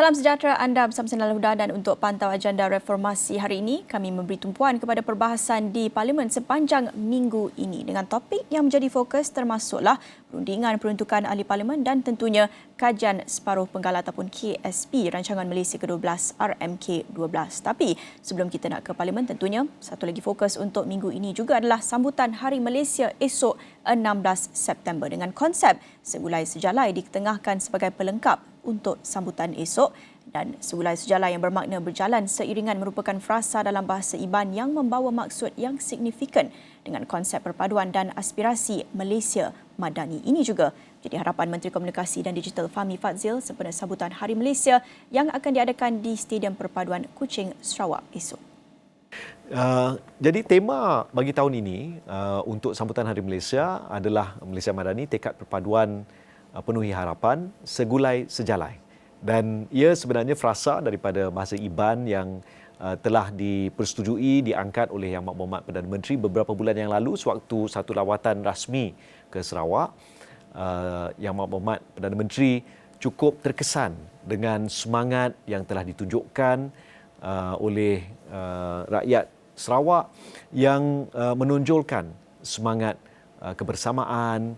Salam sejahtera anda bersama saya Nala Huda, dan untuk pantau agenda reformasi hari ini, kami memberi tumpuan kepada perbahasan di Parlimen sepanjang minggu ini dengan topik yang menjadi fokus termasuklah perundingan peruntukan ahli Parlimen dan tentunya kajian separuh penggal ataupun KSP Rancangan Malaysia ke-12 RMK-12. Tapi sebelum kita nak ke Parlimen, tentunya satu lagi fokus untuk minggu ini juga adalah sambutan Hari Malaysia esok 16 September dengan konsep segulai sejalai diketengahkan sebagai pelengkap untuk sambutan esok, dan segulai sejalai yang bermakna berjalan seiringan merupakan frasa dalam bahasa Iban yang membawa maksud yang signifikan dengan konsep perpaduan dan aspirasi Malaysia Madani. Ini juga jadi harapan Menteri Komunikasi dan Digital Fahmi Fadzil sempena sambutan Hari Malaysia yang akan diadakan di Stadium Perpaduan Kuching, Sarawak esok. Jadi tema bagi tahun ini untuk sambutan Hari Malaysia adalah Malaysia Madani, tekad perpaduan penuhi harapan, segulai sejalai. Dan ia sebenarnya frasa daripada bahasa Iban yang telah dipersetujui, diangkat oleh Yang Berhormat Perdana Menteri beberapa bulan yang lalu sewaktu satu lawatan rasmi ke Sarawak. Yang Berhormat Perdana Menteri cukup terkesan dengan semangat yang telah ditunjukkan oleh rakyat Sarawak yang menonjolkan semangat kebersamaan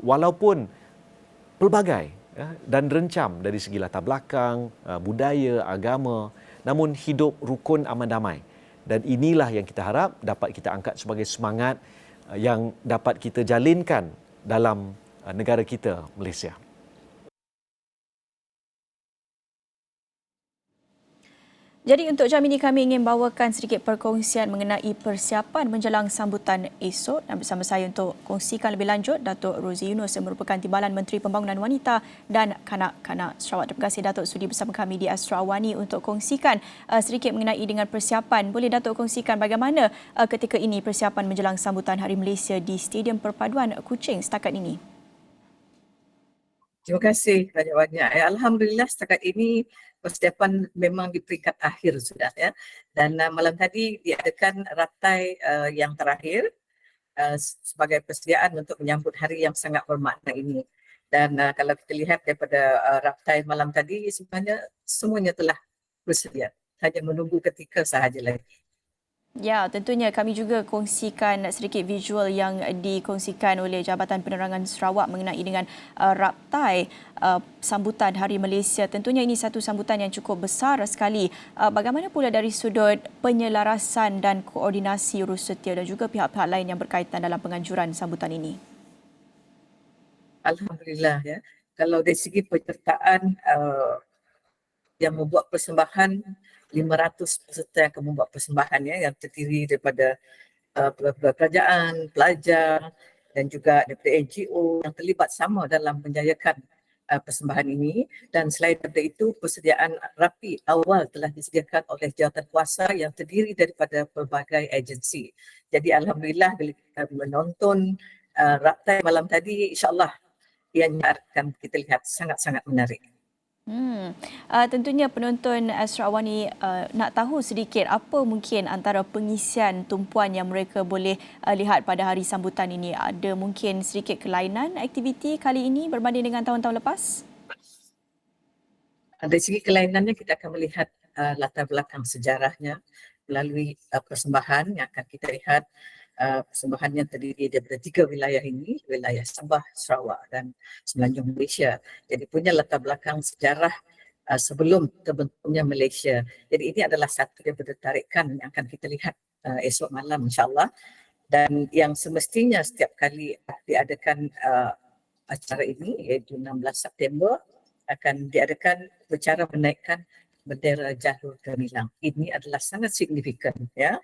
walaupun pelbagai dan rencam dari segi latar belakang, budaya, agama, namun hidup rukun aman damai. Dan inilah yang kita harap dapat kita angkat sebagai semangat yang dapat kita jalinkan dalam negara kita, Malaysia. Jadi untuk jam ini kami ingin bawakan sedikit perkongsian mengenai persiapan menjelang sambutan esok, dan bersama saya untuk kongsikan lebih lanjut Datuk Rozi Yunus yang merupakan Timbalan Menteri Pembangunan Wanita dan Kanak-Kanak Sarawak. Terima kasih Datuk sudi bersama kami di Astro Awani untuk kongsikan sedikit mengenai dengan persiapan. Boleh Datuk kongsikan bagaimana ketika ini persiapan menjelang sambutan Hari Malaysia di Stadium Perpaduan Kuching setakat ini? Terima kasih banyak-banyak. Alhamdulillah setakat ini persiapan memang di peringkat akhir sudah ya. Dan malam tadi diadakan ratai yang terakhir sebagai persediaan untuk menyambut hari yang sangat bermakna ini. Dan kalau kita lihat daripada ratai malam tadi, sebenarnya semuanya telah bersedia. Hanya menunggu ketika sahaja lagi. Ya, tentunya kami juga kongsikan sedikit visual yang dikongsikan oleh Jabatan Penerangan Sarawak mengenai dengan raptai sambutan Hari Malaysia. Tentunya ini satu sambutan yang cukup besar sekali. Bagaimana pula dari sudut penyelarasan dan koordinasi urus setia dan juga pihak-pihak lain yang berkaitan dalam penganjuran sambutan ini? Alhamdulillah ya. Kalau dari segi penyertaan yang membuat persembahan, 500 peserta yang akan membuat persembahan ya, yang terdiri daripada kerajaan, pelajar dan juga daripada NGO yang terlibat sama dalam menjayakan persembahan ini. Dan selain daripada itu, persediaan rapi awal telah disediakan oleh jawatan kuasa yang terdiri daripada pelbagai agensi. Jadi alhamdulillah bila kita menonton raptai malam tadi, insyaAllah ianya akan kita lihat sangat-sangat menarik. Tentunya penonton Astro Awani nak tahu sedikit apa mungkin antara pengisian tumpuan yang mereka boleh lihat pada hari sambutan ini. Ada mungkin sedikit kelainan aktiviti kali ini berbanding dengan tahun-tahun lepas? Dari segi kelainannya kita akan melihat latar belakang sejarahnya melalui persembahan yang akan kita lihat. Persembahan yang terdiri daripada 3 wilayah ini, wilayah Sabah, Sarawak dan Semenanjung Malaysia. Jadi punya latar belakang sejarah sebelum terbentuknya Malaysia. Jadi ini adalah satu daripada tarikan yang akan kita lihat esok malam insyaAllah. Dan yang semestinya setiap kali diadakan acara ini iaitu 16 September akan diadakan upacara menaikkan bendera jalur gemilang. Ini adalah sangat signifikan ya.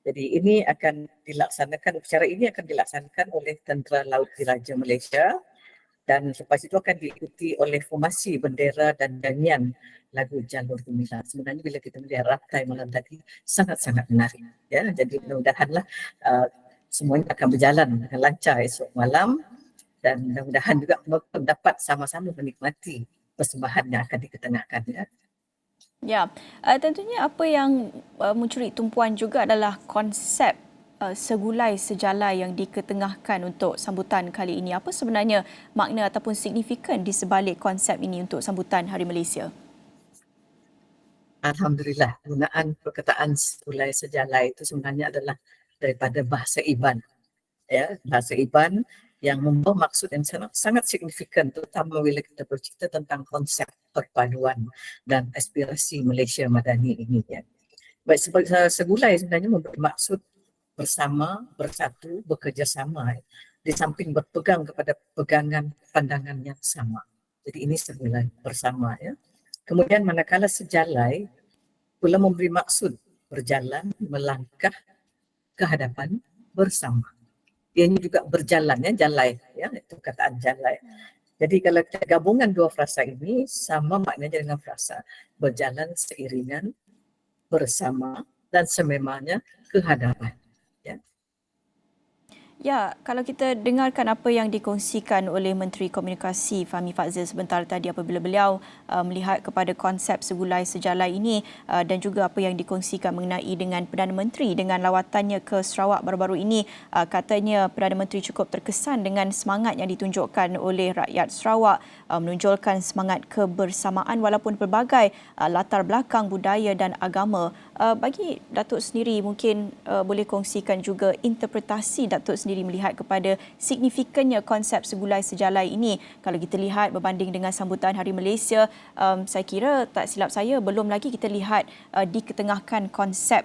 Jadi ini akan dilaksanakan, upacara ini akan dilaksanakan oleh Tentera Laut Diraja Malaysia dan lepas itu akan diikuti oleh formasi bendera dan nyanyian lagu Jalur Gemilang. Sebenarnya bila kita melihat raptai malam tadi sangat-sangat menarik. Ya, jadi mudah-mudahanlah semuanya akan berjalan dengan lancar esok malam dan mudah-mudahan juga penonton dapat sama-sama menikmati persembahan yang akan diketengahkan. Ya. Ya, tentunya apa yang mencuri tumpuan juga adalah konsep segulai sejalai yang diketengahkan untuk sambutan kali ini. Apa sebenarnya makna ataupun signifikan di sebalik konsep ini untuk sambutan Hari Malaysia? Alhamdulillah, penggunaan perkataan segulai sejalai itu sebenarnya adalah daripada bahasa Iban. Ya, bahasa Iban yang membawa maksud yang sangat signifikan, terutama bila kita bercerita tentang konsep perpaduan dan aspirasi Malaysia Madani ini. Ya. Baik, segulai sebenarnya memberi maksud bersama, bersatu, bekerjasama, di samping berpegang kepada pegangan pandangan yang sama. Jadi ini segulai bersama. Ya. Kemudian manakala sejalai pula memberi maksud berjalan, melangkah ke hadapan bersama. Ianya juga berjalan, ya, jalai, ya, itu kataan jalai. Jadi kalau kita gabungan dua frasa ini sama maknanya dengan frasa berjalan seiringan, bersama dan sememangnya ke hadapan. Ya. Ya, kalau kita dengarkan apa yang dikongsikan oleh Menteri Komunikasi Fahmi Fadzil sebentar tadi apabila beliau melihat kepada konsep segulai sejalai ini dan juga apa yang dikongsikan mengenai dengan Perdana Menteri dengan lawatannya ke Sarawak baru-baru ini, katanya Perdana Menteri cukup terkesan dengan semangat yang ditunjukkan oleh rakyat Sarawak, menonjolkan semangat kebersamaan walaupun pelbagai latar belakang budaya dan agama. Bagi Datuk sendiri mungkin boleh kongsikan juga interpretasi Datuk sendiri melihat kepada signifikannya konsep segulai sejalai ini. Kalau kita lihat berbanding dengan sambutan Hari Malaysia, saya kira tak silap saya belum lagi kita lihat diketengahkan konsep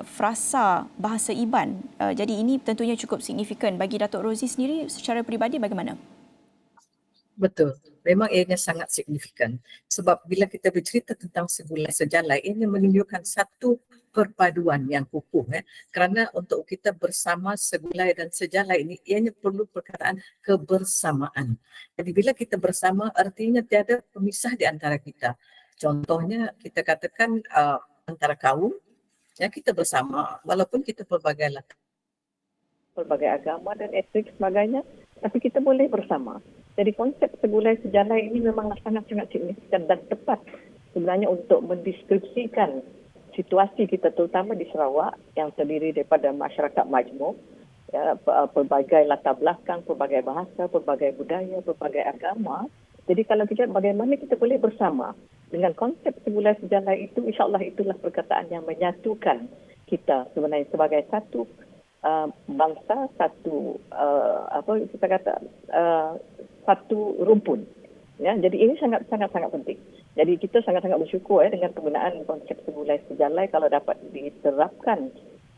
frasa bahasa Iban. Jadi ini tentunya cukup signifikan. Bagi Datuk Rozi sendiri secara peribadi bagaimana? Betul, memang ianya sangat signifikan. Sebab bila kita bercerita tentang segulai sejalai, ianya menunjukkan satu perpaduan yang kukuh. Kerana untuk kita bersama segulai dan sejalai ini, ianya perlu perkataan kebersamaan. Jadi bila kita bersama, artinya tiada pemisah di antara kita. Contohnya kita katakan antara kaum, ya, kita bersama walaupun kita pelbagai latar, pelbagai agama dan etnik sebagainya, tapi kita boleh bersama. Jadi konsep segulai sejalai ini memanglah sangat-sangat signifikan dan tepat sebenarnya untuk mendeskripsikan situasi kita terutama di Sarawak yang terdiri daripada masyarakat majmuk, ya, pelbagai latar belakang, pelbagai bahasa, pelbagai budaya, pelbagai agama. Jadi kalau kita bagaimana kita boleh bersama dengan konsep segulai sejalai itu, insya-Allah itulah perkataan yang menyatukan kita sebenarnya sebagai satu bangsa, satu satu rumpun. Ya, jadi ini sangat penting. Jadi kita sangat bersyukur dengan penggunaan konsep segulai sejalai kalau dapat diterapkan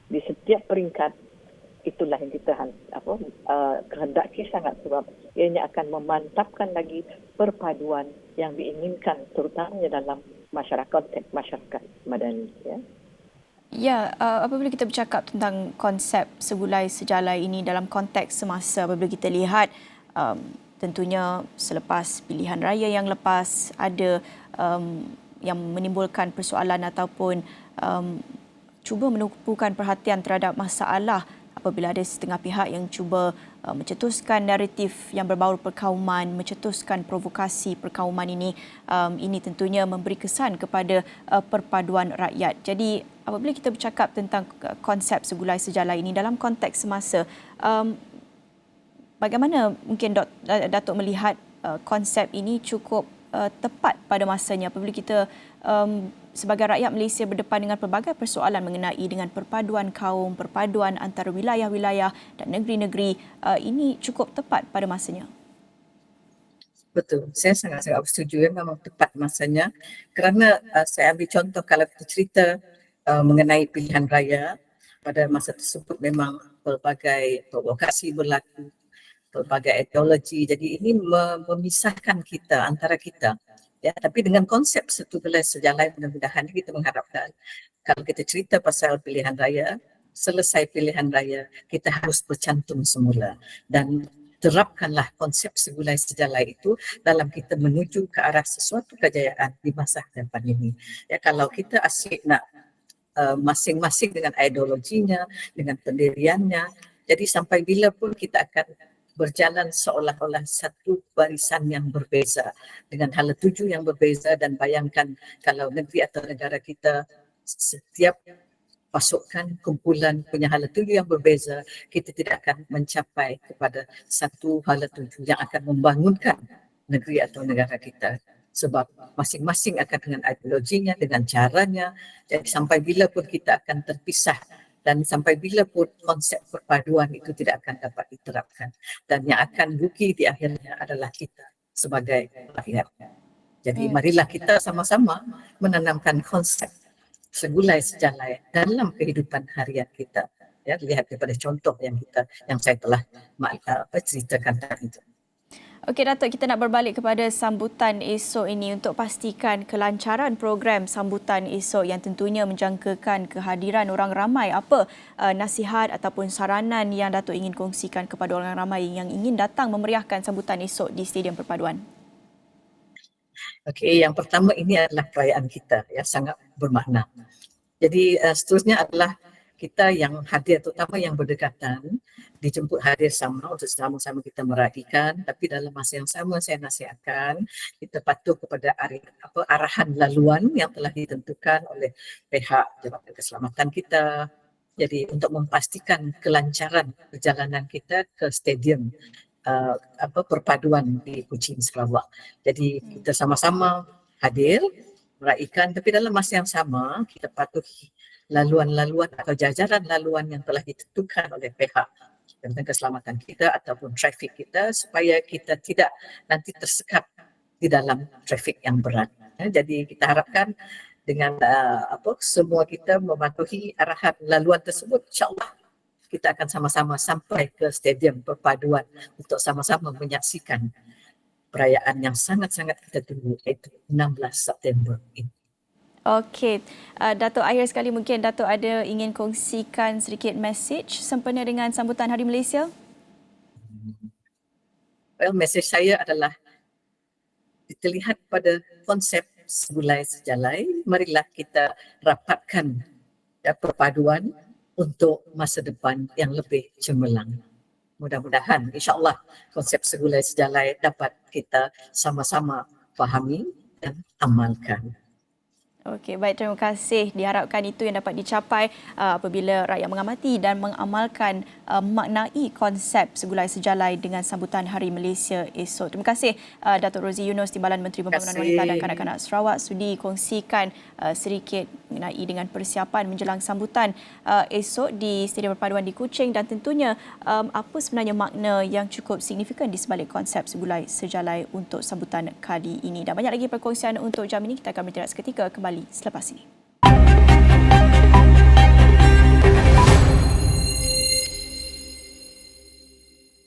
di setiap peringkat. Itulah yang kita kehendaki sangat sebab ianya akan memantapkan lagi perpaduan yang diinginkan terutamanya dalam masyarakat Madani. Ya. Ya, apabila kita bercakap tentang konsep segulai sejalai ini dalam konteks semasa, apabila kita lihat tentunya selepas pilihan raya yang lepas ada yang menimbulkan persoalan ataupun cuba menumpukan perhatian terhadap masalah apabila ada setengah pihak yang cuba mencetuskan naratif yang berbau perkauman, mencetuskan provokasi perkauman ini. Ini tentunya memberi kesan kepada perpaduan rakyat. Jadi apabila kita bercakap tentang konsep segulai sejalai ini dalam konteks semasa, bagaimana mungkin Datuk melihat konsep ini cukup tepat pada masanya apabila kita sebagai rakyat Malaysia berdepan dengan pelbagai persoalan mengenai dengan perpaduan kaum, perpaduan antara wilayah-wilayah dan negeri-negeri, ini cukup tepat pada masanya? Betul, saya sangat-sangat bersetuju, memang tepat masanya. Kerana saya ambil contoh kalau kita cerita mengenai pilihan raya, pada masa tersebut memang pelbagai provokasi berlaku, pelbagai ideologi. Jadi ini memisahkan kita antara kita. Ya, tapi dengan konsep segulai sejalai mudah-mudahan kita mengharapkan kalau kita cerita pasal pilihan raya, selesai pilihan raya kita harus bercantum semula dan terapkanlah konsep segulai sejalai itu dalam kita menuju ke arah sesuatu kejayaan di masa depan ini. Ya, kalau kita asyik nak masing-masing dengan ideologinya, dengan pendiriannya, jadi sampai bila pun kita akan berjalan seolah-olah satu barisan yang berbeza dengan hala tuju yang berbeza. Dan bayangkan kalau negeri atau negara kita setiap pasukan kumpulan punya hala tuju yang berbeza, kita tidak akan mencapai kepada satu hala tuju yang akan membangunkan negeri atau negara kita. sebab masing-masing akan dengan ideologinya, dengan caranya. Jadi sampai bila pun kita akan terpisah dan sampai bila pun konsep perpaduan itu tidak akan dapat diterapkan. Dan yang akan rugi di akhirnya adalah kita sebagai rakyat. Jadi marilah kita sama-sama menanamkan konsep segulai sejalai dalam kehidupan harian kita. Ya, lihat daripada contoh yang saya telah ceritakan tadi itu. Okey Datuk, kita nak berbalik kepada sambutan esok ini untuk pastikan kelancaran program sambutan esok yang tentunya menjangkakan kehadiran orang ramai. Apa nasihat ataupun saranan yang Datuk ingin kongsikan kepada orang ramai yang ingin datang memeriahkan sambutan esok di Stadium Perpaduan? Okey, yang pertama ini adalah perayaan kita yang sangat bermakna. Jadi seterusnya adalah kita yang hadir, terutama yang berdekatan, dijemput hadir sama untuk sama-sama kita meraihkan. Tapi dalam masa yang sama saya nasihatkan kita patuh kepada arahan laluan yang telah ditentukan oleh pihak Jabatan Keselamatan kita. Jadi untuk memastikan kelancaran perjalanan kita ke stadium perpaduan di Kuching, Sarawak. Jadi kita sama-sama hadir meraihkan, tapi dalam masa yang sama kita patuhi laluan-laluan atau jajaran laluan yang telah ditentukan oleh pihak Jabatan Keselamatan kita ataupun trafik kita supaya kita tidak nanti tersekap di dalam trafik yang berat. Jadi kita harapkan dengan semua kita mematuhi arahan laluan tersebut, insya-Allah kita akan sama-sama sampai ke Stadium Perpaduan untuk sama-sama menyaksikan perayaan yang sangat-sangat kita tunggu, iaitu 16 September ini. Okey, Datuk, akhir sekali mungkin Datuk ada ingin kongsikan sedikit message sempena dengan sambutan Hari Malaysia? Well, message saya adalah kita lihat pada konsep segulai sejalai, marilah kita rapatkan perpaduan untuk masa depan yang lebih cemerlang. Mudah-mudahan insya-Allah konsep segulai sejalai dapat kita sama-sama fahami dan amalkan. Okey, baik, terima kasih. Diharapkan itu yang dapat dicapai apabila rakyat mengamati dan mengamalkan maknai konsep segulai sejalai dengan sambutan Hari Malaysia esok. Terima kasih Datuk Rozi Yunus, Timbalan Menteri Pembangunan Wanita dan Kanak-kanak Sarawak sudi kongsikan sedikit mengenai dengan persiapan menjelang sambutan esok di Stadium Perpaduan di Kuching dan tentunya apa sebenarnya makna yang cukup signifikan di sebalik konsep segulai sejalai untuk sambutan kali ini. Dan banyak lagi perkongsian untuk jam ini, kita akan bertindak seketika kembali selepas ini.